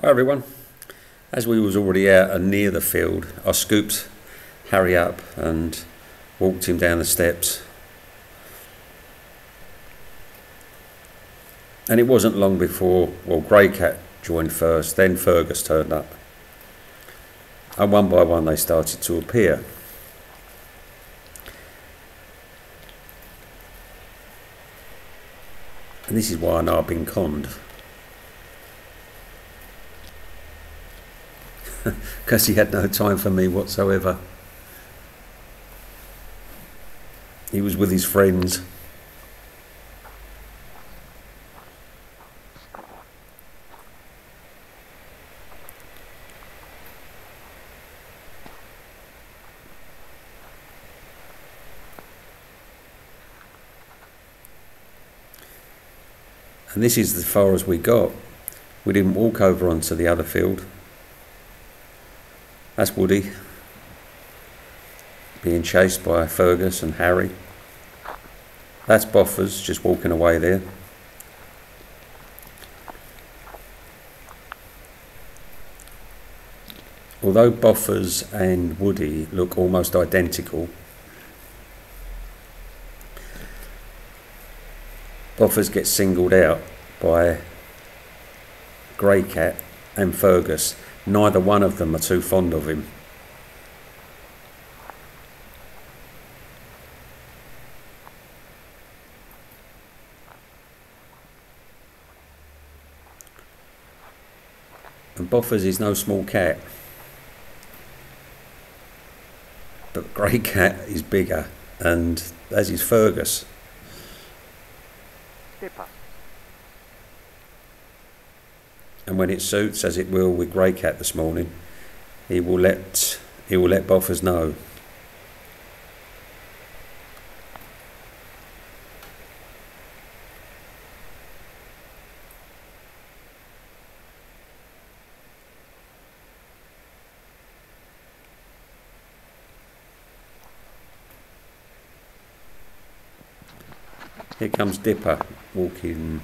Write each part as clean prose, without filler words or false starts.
Hi everyone. As we was already out and near the field, I scooped Harry up and walked him down the steps. And it wasn't long before, well, Grey Cat joined first, then Fergus turned up. And one by one they started to appear. And this is why I know I've been conned. Because he had no time for me whatsoever. He was with his friends. And this is as far as we got. We didn't walk over onto the other field. That's Woody being chased by Fergus and Harry. That's Boffers just walking away there. Although Boffers and Woody look almost identical, Boffers gets singled out by Grey Cat and Fergus. Neither one of them are too fond of him. And Boffers is no small cat. But Grey Cat is bigger, and as is Fergus. And when it suits, as it will with Grey Cat this morning, he will let Boffers know. Here comes Dipper walking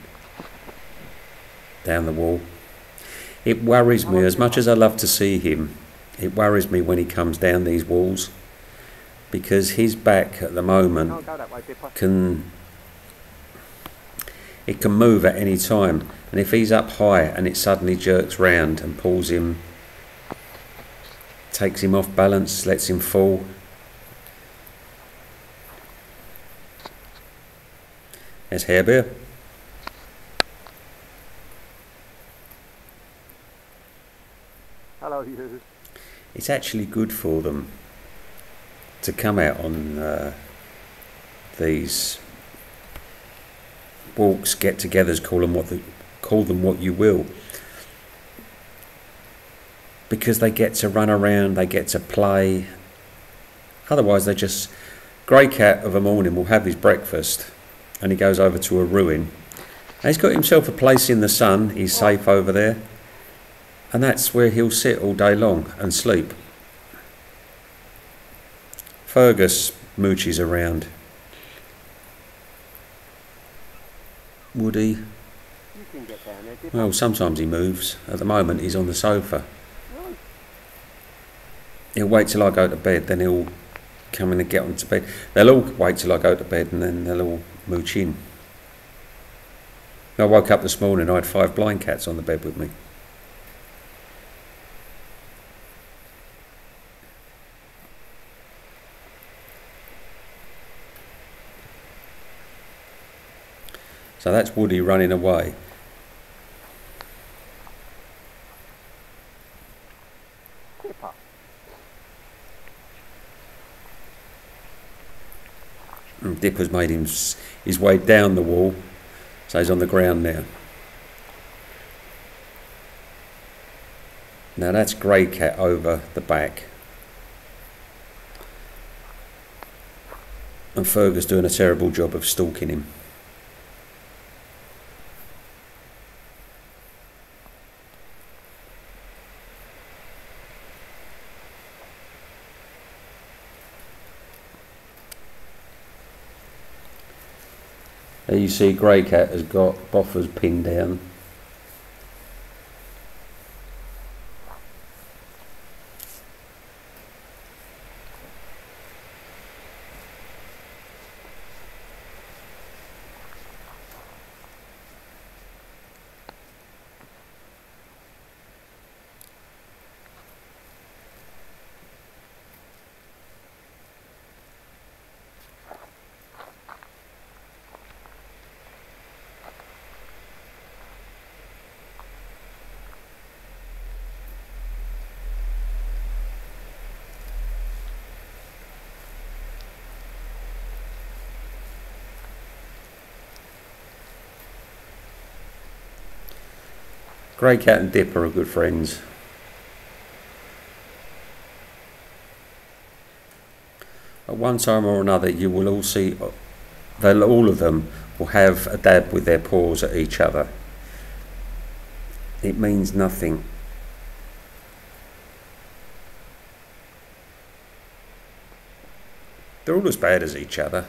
down the wall. It worries me, as much as I love to see him, it worries me when he comes down these walls, because his back at the moment can move at any time, and if he's up high and it suddenly jerks round and pulls him, takes him off balance, lets him fall. There's Hair Bear. Hello, you. It's actually good for them to come out on these walks, get-togethers, call them what you will, because they get to run around, they get to play. Otherwise, they just Grey Cat of a morning will have his breakfast, and he goes over to a ruin. And he's got himself a place in the sun. He's safe over there. And that's where he'll sit all day long and sleep. Fergus mooches around. Woody, well, sometimes he moves. At the moment he's on the sofa. He'll wait till I go to bed, then he'll come in and get onto bed. They'll all wait till I go to bed, and then they'll all mooch in. I woke up this morning, I had 5 blind cats on the bed with me. So that's Woody running away. And Dipper's made his way down the wall, so he's on the ground now. Now that's Grey Cat over the back. And Fergus doing a terrible job of stalking him. There you see Grey Cat has got Boffers pinned down. Grey cat and Dipper are good friends. At one time or another, you will all see, all of them will have a dab with their paws at each other. It means nothing. They're all as bad as each other.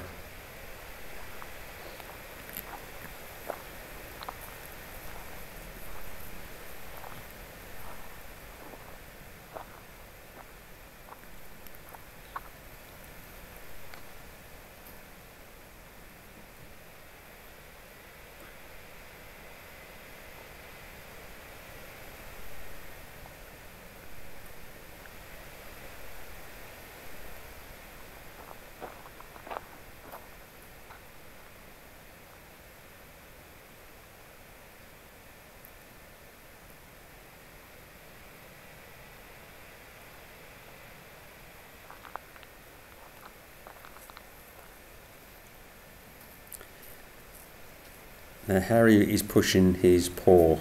Now Harry is pushing his paw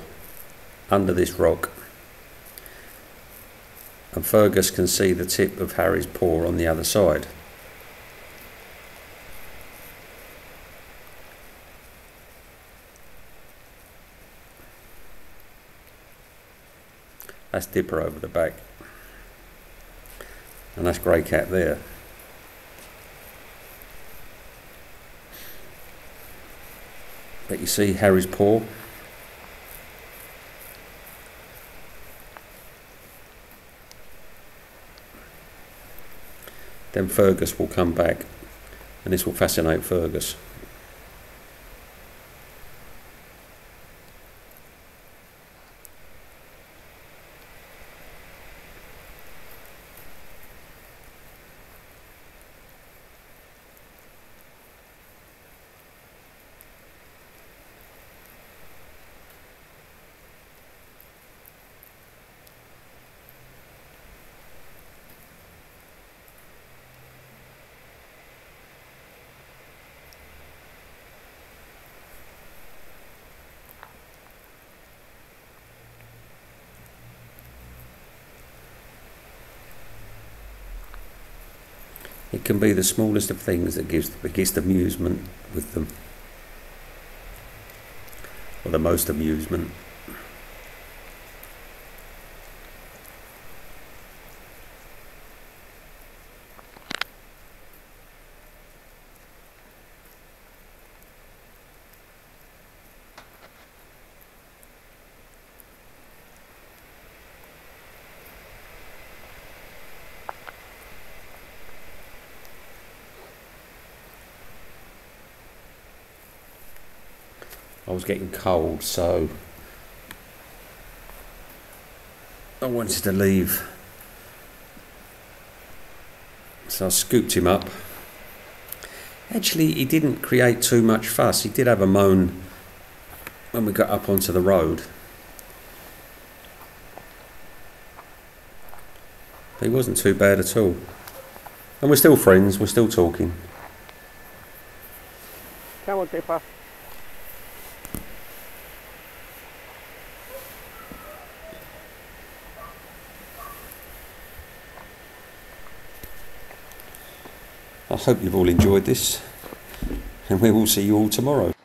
under this rock, and Fergus can see the tip of Harry's paw on the other side. That's Dipper over the back, and that's Grey Cat there. But you see Harry's paw. Then Fergus will come back, and this will fascinate Fergus. It can be the smallest of things that gives the biggest amusement with them, or the most amusement. I was getting cold, so I wanted to leave. So I scooped him up. Actually, he didn't create too much fuss. He did have a moan when we got up onto the road. But he wasn't too bad at all. And we're still friends, we're still talking. Come on, Dipper. I hope you've all enjoyed this, and we will see you all tomorrow.